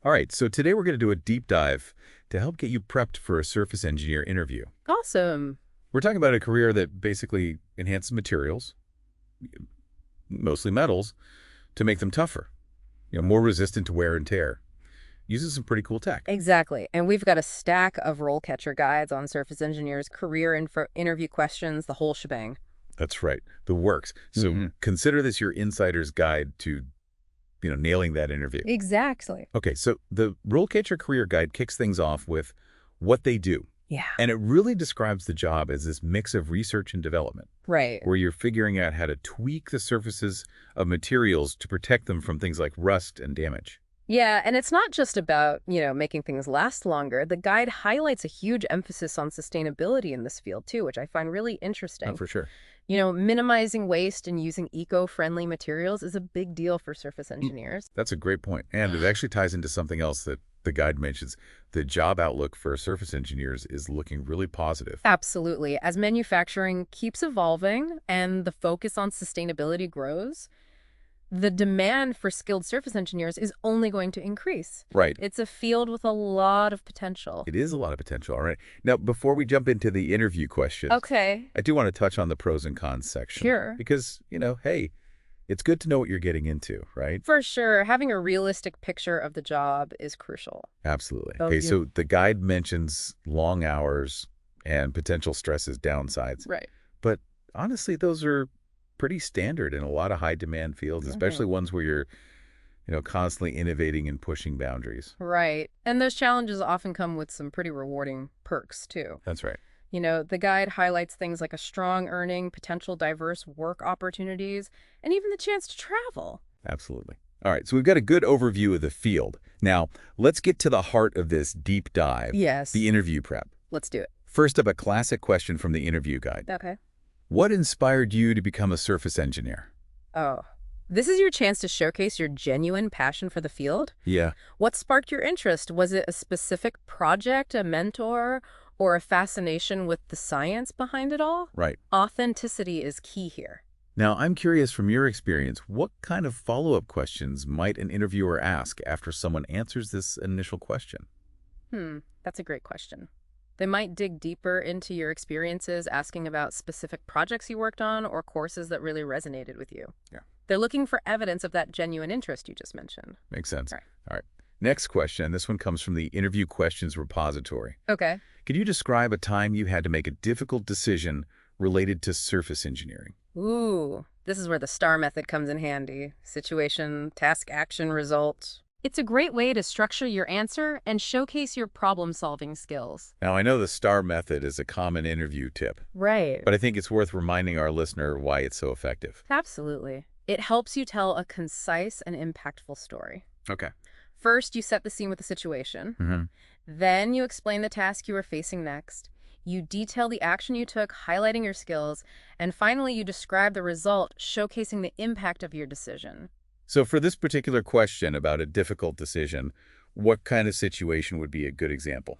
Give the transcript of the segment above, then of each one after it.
All right, so today we're going to do a deep dive to help get you prepped for a surface engineer interview. Awesome. We're talking about a career that basically enhances materials, mostly metals, to make them tougher, more resistant to wear and tear. Uses some pretty cool tech. Exactly. And we've got a stack of RoleCatcher guides on surface engineers, career interview questions, the whole shebang. That's right, the works. So consider this your insider's guide to, nailing that interview. Exactly. Okay, so the RoleCatcher Career Guide kicks things off with what they do. Yeah. And it really describes the job as this mix of research and development, Right. where you're figuring out how to tweak the surfaces of materials to protect them from things like rust and damage. Yeah, and it's not just about, making things last longer. The guide highlights a huge emphasis on sustainability in this field, too, which I find really interesting. For sure. Minimizing waste and using eco-friendly materials is a big deal for surface engineers. That's a great point. And it actually ties into something else that the guide mentions. The job outlook for surface engineers is looking really positive. Absolutely. As manufacturing keeps evolving and the focus on sustainability grows, the demand for skilled surface engineers is only going to increase. Right. It's a field with a lot of potential. It is a lot of potential. All right. Now, before we jump into the interview questions, Okay. I do want to touch on the pros and cons section. Sure. Because, hey, it's good to know what you're getting into, right? For sure. Having a realistic picture of the job is crucial. Absolutely. Oh, Okay, yeah. so the guide mentions long hours and potential stresses, downsides. Right. But honestly, those are pretty standard in a lot of high-demand fields, especially ones where you're, constantly innovating and pushing boundaries. Right. And those challenges often come with some pretty rewarding perks, too. That's right. The guide highlights things like a strong earning, potential diverse work opportunities, and even the chance to travel. Absolutely. All right, so we've got a good overview of the field. Now, let's get to the heart of this deep dive. Yes. The interview prep. Let's do it. First up, a classic question from the interview guide. Okay. What inspired you to become a surface engineer? Oh, this is your chance to showcase your genuine passion for the field. Yeah. What sparked your interest? Was it a specific project, a mentor, or a fascination with the science behind it all? Right. Authenticity is key here. Now, I'm curious from your experience, what kind of follow-up questions might an interviewer ask after someone answers this initial question? That's a great question. They might dig deeper into your experiences, asking about specific projects you worked on or courses that really resonated with you. Yeah. They're looking for evidence of that genuine interest you just mentioned. Makes sense. Right. All right. Next question, and this one comes from the interview questions repository. Okay. Could you describe a time you had to make a difficult decision related to surface engineering? Ooh, this is where the STAR method comes in handy. Situation, task, action, result. It's a great way to structure your answer and showcase your problem-solving skills. Now, I know the STAR method is a common interview tip, Right. but I think it's worth reminding our listener why it's so effective. Absolutely. It helps you tell a concise and impactful story. Okay. First, you set the scene with the situation. Then you explain the task you are facing next. You detail the action you took, highlighting your skills. And finally, you describe the result, showcasing the impact of your decision. So for this particular question about a difficult decision, what kind of situation would be a good example?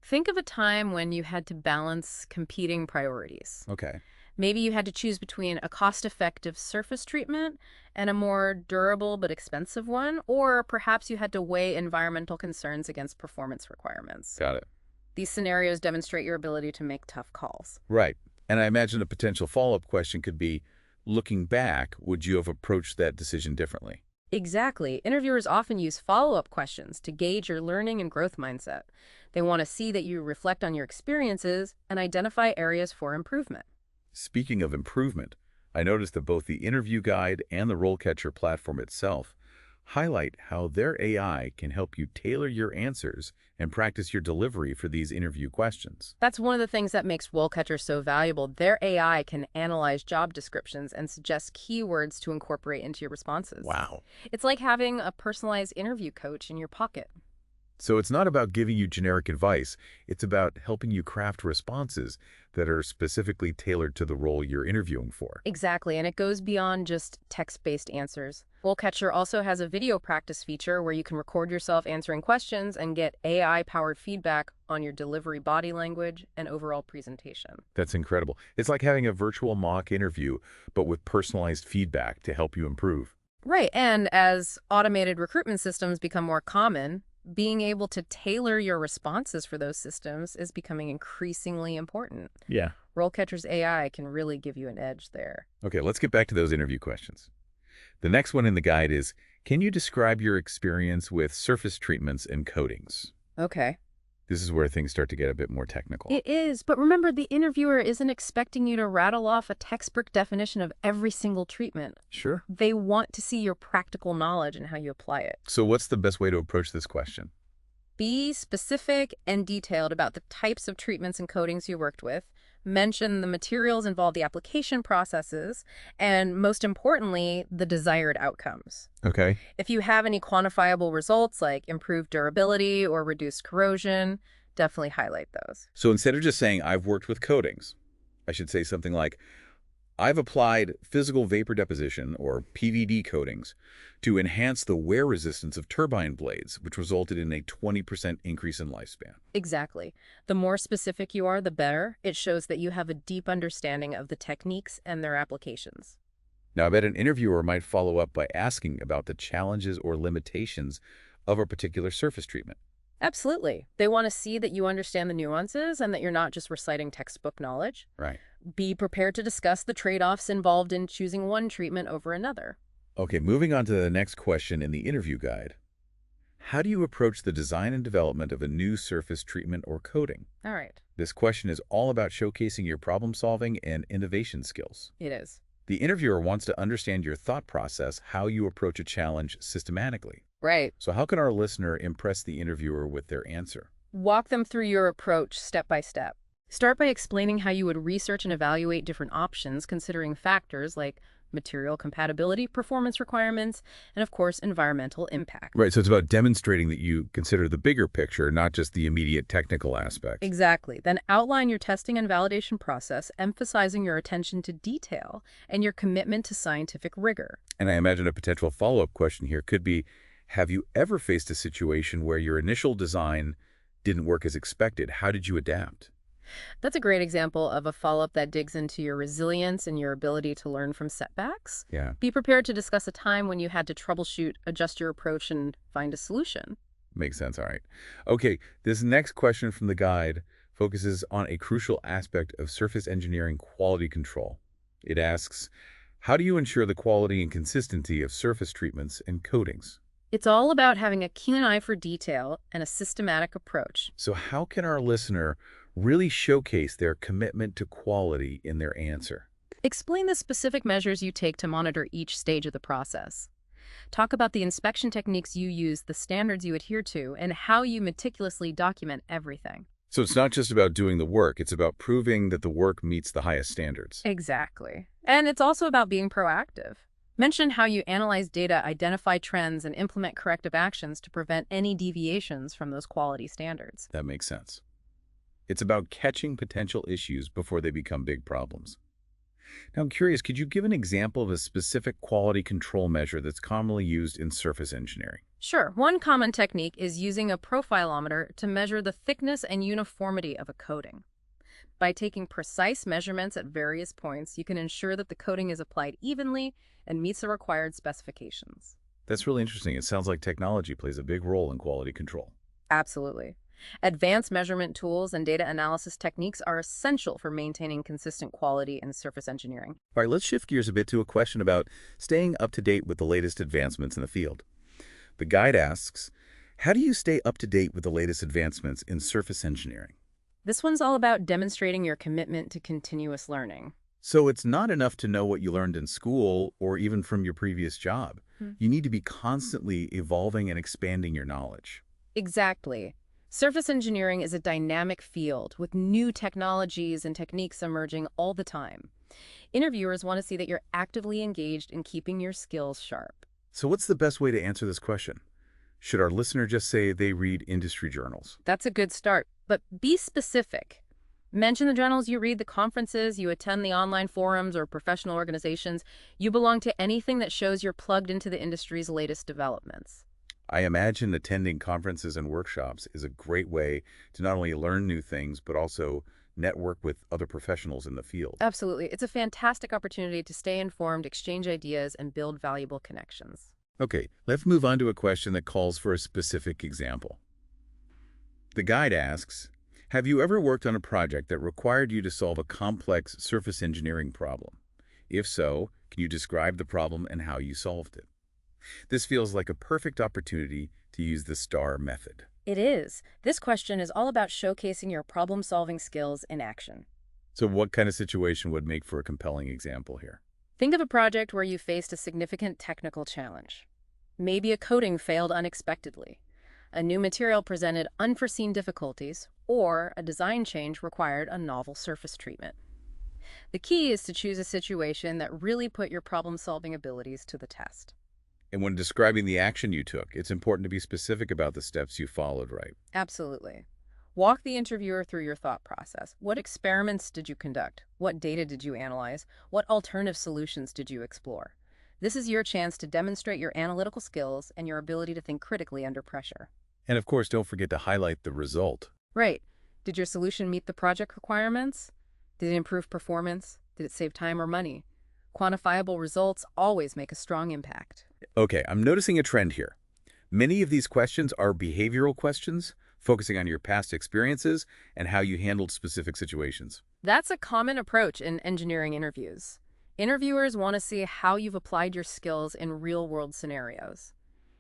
Think of a time when you had to balance competing priorities. Okay. Maybe you had to choose between a cost-effective surface treatment and a more durable but expensive one, or perhaps you had to weigh environmental concerns against performance requirements. Got it. These scenarios demonstrate your ability to make tough calls. Right. And I imagine a potential follow-up question could be, looking back, would you have approached that decision differently? Exactly. Interviewers often use follow-up questions to gauge your learning and growth mindset. They want to see that you reflect on your experiences and identify areas for improvement. Speaking of improvement, I noticed that both the interview guide and the RoleCatcher platform itself highlight how their AI can help you tailor your answers and practice your delivery for these interview questions. That's one of the things that makes RoleCatcher so valuable. Their AI can analyze job descriptions and suggest keywords to incorporate into your responses. Wow. It's like having a personalized interview coach in your pocket. So it's not about giving you generic advice. It's about helping you craft responses that are specifically tailored to the role you're interviewing for. Exactly, and it goes beyond just text-based answers. RoleCatcher also has a video practice feature where you can record yourself answering questions and get AI-powered feedback on your delivery, body language, and overall presentation. That's incredible. It's like having a virtual mock interview, but with personalized feedback to help you improve. Right, and as automated recruitment systems become more common, being able to tailor your responses for those systems is becoming increasingly important. Yeah. RoleCatcher's AI can really give you an edge there. Okay, let's get back to those interview questions. The next one in the guide is, can you describe your experience with surface treatments and coatings? Okay. This is where things start to get a bit more technical. It is, but remember, the interviewer isn't expecting you to rattle off a textbook definition of every single treatment. Sure. They want to see your practical knowledge and how you apply it. So what's the best way to approach this question? Be specific and detailed about the types of treatments and coatings you worked with. Mention the materials involved, the application processes, and most importantly, the desired outcomes. Okay. If you have any quantifiable results like improved durability or reduced corrosion, definitely highlight those. So instead of just saying, I've worked with coatings, I should say something like, I've applied physical vapor deposition, or PVD coatings, to enhance the wear resistance of turbine blades, which resulted in a 20% increase in lifespan. Exactly. The more specific you are, the better. It shows that you have a deep understanding of the techniques and their applications. Now, I bet an interviewer might follow up by asking about the challenges or limitations of a particular surface treatment. Absolutely. They want to see that you understand the nuances and that you're not just reciting textbook knowledge. Right. Be prepared to discuss the trade-offs involved in choosing one treatment over another. Okay, moving on to the next question in the interview guide. How do you approach the design and development of a new surface treatment or coating? All right. This question is all about showcasing your problem-solving and innovation skills. It is. The interviewer wants to understand your thought process, how you approach a challenge systematically. Right. So how can our listener impress the interviewer with their answer? Walk them through your approach step by step. Start by explaining how you would research and evaluate different options, considering factors like material compatibility, performance requirements, and of course, environmental impact. Right, so it's about demonstrating that you consider the bigger picture, not just the immediate technical aspects. Exactly. Then outline your testing and validation process, emphasizing your attention to detail and your commitment to scientific rigor. And I imagine a potential follow-up question here could be, have you ever faced a situation where your initial design didn't work as expected? How did you adapt? That's a great example of a follow-up that digs into your resilience and your ability to learn from setbacks. Yeah. Be prepared to discuss a time when you had to troubleshoot, adjust your approach, and find a solution. Makes sense. All right. Okay, this next question from the guide focuses on a crucial aspect of surface engineering quality control. It asks, how do you ensure the quality and consistency of surface treatments and coatings? It's all about having a keen eye for detail and a systematic approach. So how can our listener really showcase their commitment to quality in their answer? Explain the specific measures you take to monitor each stage of the process. Talk about the inspection techniques you use, the standards you adhere to, and how you meticulously document everything. So it's not just about doing the work, it's about proving that the work meets the highest standards. Exactly. And it's also about being proactive. Mention how you analyze data, identify trends, and implement corrective actions to prevent any deviations from those quality standards. That makes sense. It's about catching potential issues before they become big problems. Now, I'm curious, could you give an example of a specific quality control measure that's commonly used in surface engineering? Sure. One common technique is using a profilometer to measure the thickness and uniformity of a coating. By taking precise measurements at various points, you can ensure that the coating is applied evenly and meets the required specifications. That's really interesting. It sounds like technology plays a big role in quality control. Absolutely. Advanced measurement tools and data analysis techniques are essential for maintaining consistent quality in surface engineering. All right, let's shift gears a bit to a question about staying up to date with the latest advancements in the field. The guide asks, how do you stay up to date with the latest advancements in surface engineering? This one's all about demonstrating your commitment to continuous learning. So it's not enough to know what you learned in school or even from your previous job. You need to be constantly evolving and expanding your knowledge. Exactly. Surface engineering is a dynamic field with new technologies and techniques emerging all the time. Interviewers want to see that you're actively engaged in keeping your skills sharp. So what's the best way to answer this question? Should our listener just say they read industry journals? That's a good start, but be specific. Mention the journals you read, the conferences, you attend the online forums or professional organizations. You belong to anything that shows you're plugged into the industry's latest developments. I imagine attending conferences and workshops is a great way to not only learn new things, but also network with other professionals in the field. Absolutely. It's a fantastic opportunity to stay informed, exchange ideas, and build valuable connections. Okay, let's move on to a question that calls for a specific example. The guide asks, have you ever worked on a project that required you to solve a complex surface engineering problem? If so, can you describe the problem and how you solved it? This feels like a perfect opportunity to use the STAR method. It is. This question is all about showcasing your problem-solving skills in action. So what kind of situation would make for a compelling example here? Think of a project where you faced a significant technical challenge. Maybe a coating failed unexpectedly, a new material presented unforeseen difficulties, or a design change required a novel surface treatment. The key is to choose a situation that really put your problem-solving abilities to the test. And when describing the action you took, it's important to be specific about the steps you followed, right? Absolutely. Walk the interviewer through your thought process. What experiments did you conduct? What data did you analyze? What alternative solutions did you explore? This is your chance to demonstrate your analytical skills and your ability to think critically under pressure. And of course, don't forget to highlight the result. Right. Did your solution meet the project requirements? Did it improve performance? Did it save time or money? Quantifiable results always make a strong impact. Okay, I'm noticing a trend here. Many of these questions are behavioral questions, focusing on your past experiences and how you handled specific situations. That's a common approach in engineering interviews. Interviewers want to see how you've applied your skills in real-world scenarios.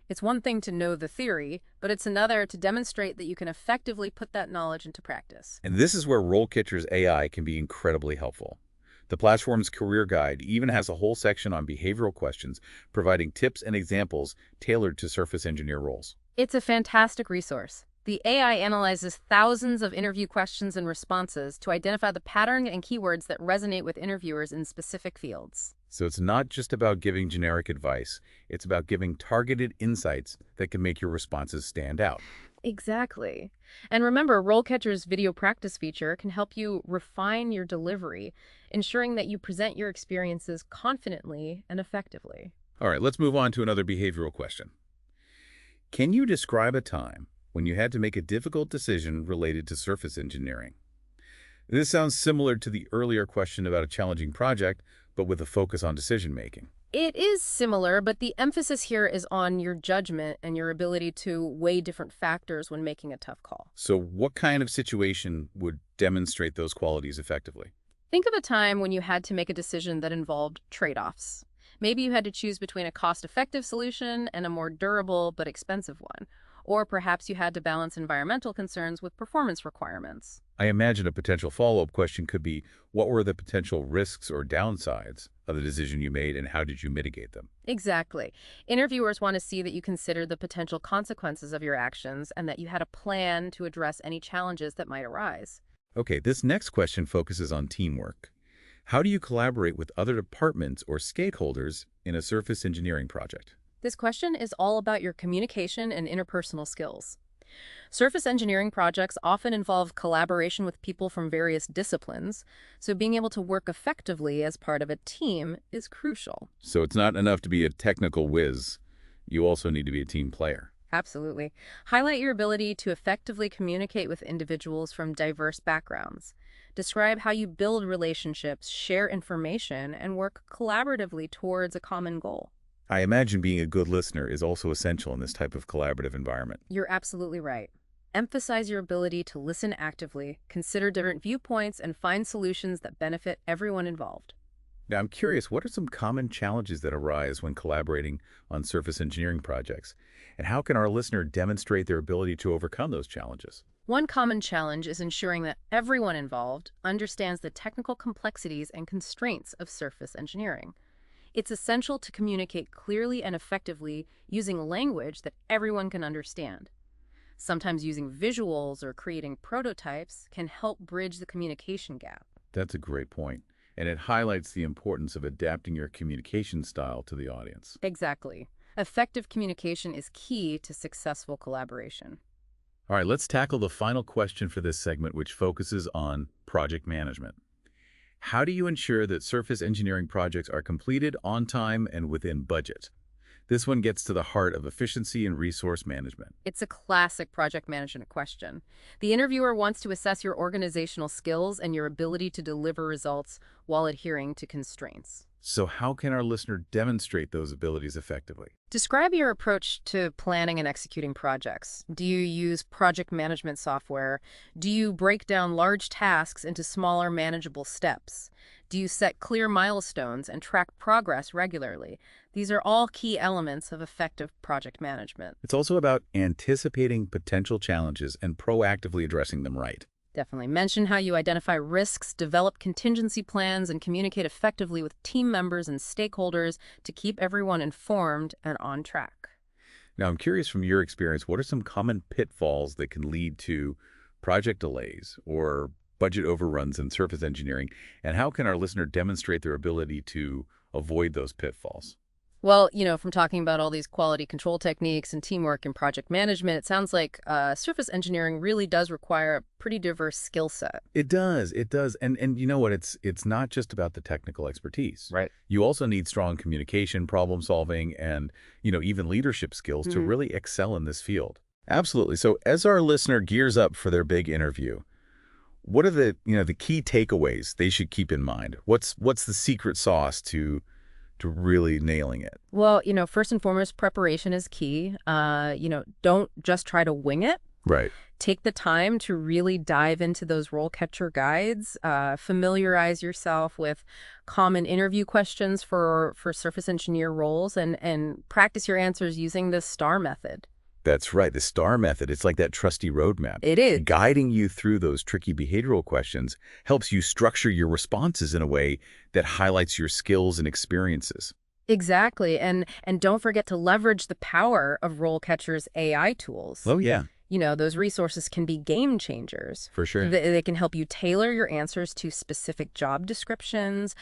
It's one thing to know the theory, but it's another to demonstrate that you can effectively put that knowledge into practice. And this is where RoleCatcher's AI can be incredibly helpful. The platform's career guide even has a whole section on behavioral questions, providing tips and examples tailored to surface engineer roles. It's a fantastic resource. The AI analyzes thousands of interview questions and responses to identify the pattern and keywords that resonate with interviewers in specific fields. So it's not just about giving generic advice, it's about giving targeted insights that can make your responses stand out. Exactly. And remember, RoleCatcher's video practice feature can help you refine your delivery, ensuring that you present your experiences confidently and effectively. All right, let's move on to another behavioral question. Can you describe a time when you had to make a difficult decision related to surface engineering? This sounds similar to the earlier question about a challenging project, but with a focus on decision-making. It is similar, but the emphasis here is on your judgment and your ability to weigh different factors when making a tough call. So what kind of situation would demonstrate those qualities effectively? Think of a time when you had to make a decision that involved trade-offs. Maybe you had to choose between a cost-effective solution and a more durable but expensive one. Or perhaps you had to balance environmental concerns with performance requirements. I imagine a potential follow-up question could be, what were the potential risks or downsides of the decision you made and how did you mitigate them? Exactly. Interviewers want to see that you considered the potential consequences of your actions and that you had a plan to address any challenges that might arise. Okay, this next question focuses on teamwork. How do you collaborate with other departments or stakeholders in a surface engineering project? This question is all about your communication and interpersonal skills. Surface engineering projects often involve collaboration with people from various disciplines, so being able to work effectively as part of a team is crucial. So it's not enough to be a technical whiz. You also need to be a team player. Absolutely. Highlight your ability to effectively communicate with individuals from diverse backgrounds. Describe how you build relationships, share information, and work collaboratively towards a common goal. I imagine being a good listener is also essential in this type of collaborative environment. You're absolutely right. Emphasize your ability to listen actively, consider different viewpoints, and find solutions that benefit everyone involved. Now, I'm curious, what are some common challenges that arise when collaborating on surface engineering projects? And how can our listener demonstrate their ability to overcome those challenges? One common challenge is ensuring that everyone involved understands the technical complexities and constraints of surface engineering. It's essential to communicate clearly and effectively using language that everyone can understand. Sometimes using visuals or creating prototypes can help bridge the communication gap. That's a great point, and it highlights the importance of adapting your communication style to the audience. Exactly. Effective communication is key to successful collaboration. All right, let's tackle the final question for this segment, which focuses on project management. How do you ensure that surface engineering projects are completed on time and within budget? This one gets to the heart of efficiency and resource management. It's a classic project management question. The interviewer wants to assess your organizational skills and your ability to deliver results while adhering to constraints. So how can our listener demonstrate those abilities effectively? Describe your approach to planning and executing projects. Do you use project management software? Do you break down large tasks into smaller, manageable steps? Do you set clear milestones and track progress regularly? These are all key elements of effective project management. It's also about anticipating potential challenges and proactively addressing them right. Definitely. Mention how you identify risks, develop contingency plans, and communicate effectively with team members and stakeholders to keep everyone informed and on track. Now, I'm curious from your experience, what are some common pitfalls that can lead to project delays or budget overruns in surface engineering, and how can our listener demonstrate their ability to avoid those pitfalls? Well, from talking about all these quality control techniques and teamwork and project management, it sounds like surface engineering really does require a pretty diverse skill set. It does. It does. And you know what? It's not just about the technical expertise. Right. You also need strong communication, problem solving, and, even leadership skills to really excel in this field. Absolutely. So as our listener gears up for their big interview, what are the key takeaways they should keep in mind? What's the secret sauce to really nailing it? Well, first and foremost, preparation is key. Don't just try to wing it. Right. Take the time to really dive into those RoleCatcher guides, familiarize yourself with common interview questions for surface engineer roles, and practice your answers using the STAR method. That's right. The STAR method, it's like that trusty roadmap. It is. Guiding you through those tricky behavioral questions helps you structure your responses in a way that highlights your skills and experiences. Exactly. And don't forget to leverage the power of RoleCatcher's AI tools. Oh, yeah. Those resources can be game changers. For sure. They can help you tailor your answers to specific job descriptions,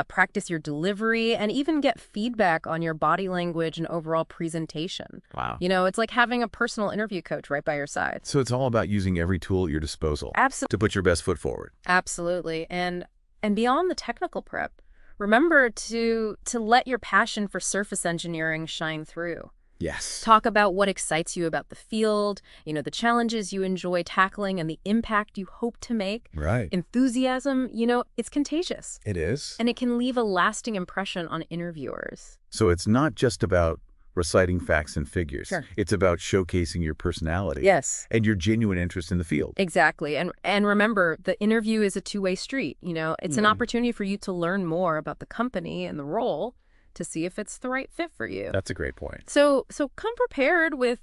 practice your delivery, and even get feedback on your body language and overall presentation. Wow. It's like having a personal interview coach right by your side. So it's all about using every tool at your disposal to put your best foot forward. Absolutely. And beyond the technical prep, remember to let your passion for surface engineering shine through. Yes. Talk about what excites you about the field, the challenges you enjoy tackling and the impact you hope to make. Right. Enthusiasm, it's contagious. It is. And it can leave a lasting impression on interviewers. So it's not just about reciting facts and figures. Sure. It's about showcasing your personality. Yes. And your genuine interest in the field. Exactly. And remember, the interview is a two-way street. It's an opportunity for you to learn more about the company and the role to see if it's the right fit for you. That's a great point. So come prepared with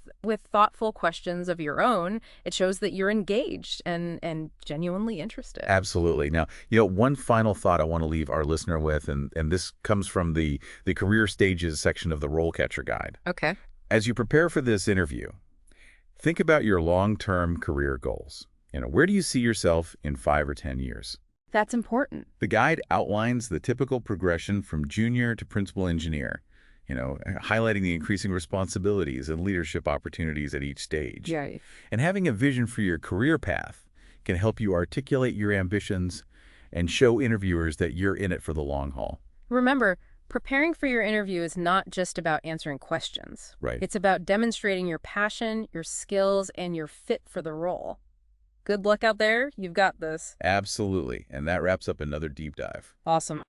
thoughtful questions of your own. It shows that you're engaged and genuinely interested. Absolutely. Now, one final thought I want to leave our listener with, and this comes from the career stages section of the RoleCatcher guide. Okay. As you prepare for this interview, think about your long-term career goals. Where do you see yourself in 5 or 10 years? That's important. The guide outlines the typical progression from junior to principal engineer, highlighting the increasing responsibilities and leadership opportunities at each stage. Yeah. And having a vision for your career path can help you articulate your ambitions and show interviewers that you're in it for the long haul. Remember, preparing for your interview is not just about answering questions. Right. It's about demonstrating your passion, your skills, and your fit for the role. Good luck out there. You've got this. Absolutely. And that wraps up another deep dive. Awesome.